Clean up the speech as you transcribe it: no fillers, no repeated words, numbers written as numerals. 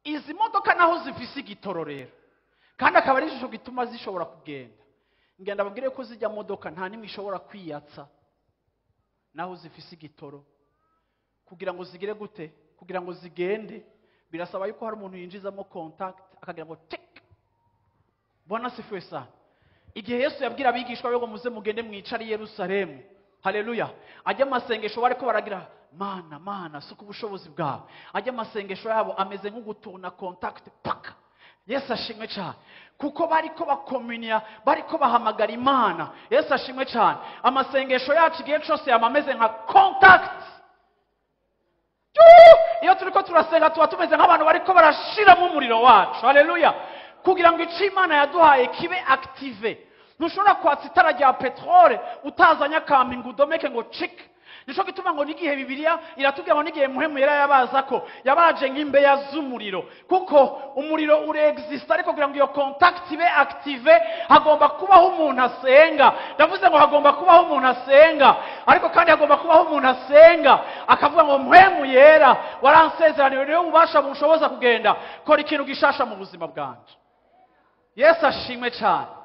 izi modoka naho zifise igitoro rero kandi akaba ari cyo gituma zishobora kugenda. Ngenda babwire ko zijya modoka nta nimwe ishobora kwiyatsa naho zifise igitoro. Kugira ngo zigire gute? Kugira ngo zigende birasaba yuko hari umuntu yinjizamo contact akagira ngo tick. Bwana sifiwe sana. Igihe Yesu yabwira abigishwa be ngo muze mugende mwicare i Yerusalemu, haleluya, ajya amasengesho bariko baragira mana suko ubushobozi bwawe, ajya amasengesho yabo ameze nk'ugutuna contact paka. Yesu ashimwe cyane kuko bariko bakomunia, bariko bahamagara Imana. Yesu ashimwe cyane. Amasengesho yacu igihe cyose yamameze nka contact. Iyo turiko turasenga tuba tumeze nk'abantu bariko barashiramo umuriro wacu, haleluya, kugira ngo icyo Imana yaduhaye kibe active. Ntushobora kwatsa itara rya petrole utazanya akambi ngo udomeke ngo chick. Nico gituma ngo nigihe Bibiliya iratubwira ngo nigihe muhemu yera yabaza ko yabaje nk'imbeya z'umuriro, kuko umuriro ureexista, ariko kugira ngo iyo contact ibe active hagomba kubaho umuntu asenga. Ndavuze ngo hagomba kubaho umuntu asenga, ariko kandi hagomba kubaho umuntu asenga akavuga ngo muhemu yera waransezeraniye rero ubasha bushoboza kugenda kora ikintu gishasha mu buzima bwanje. Yesu ashimwe cyane.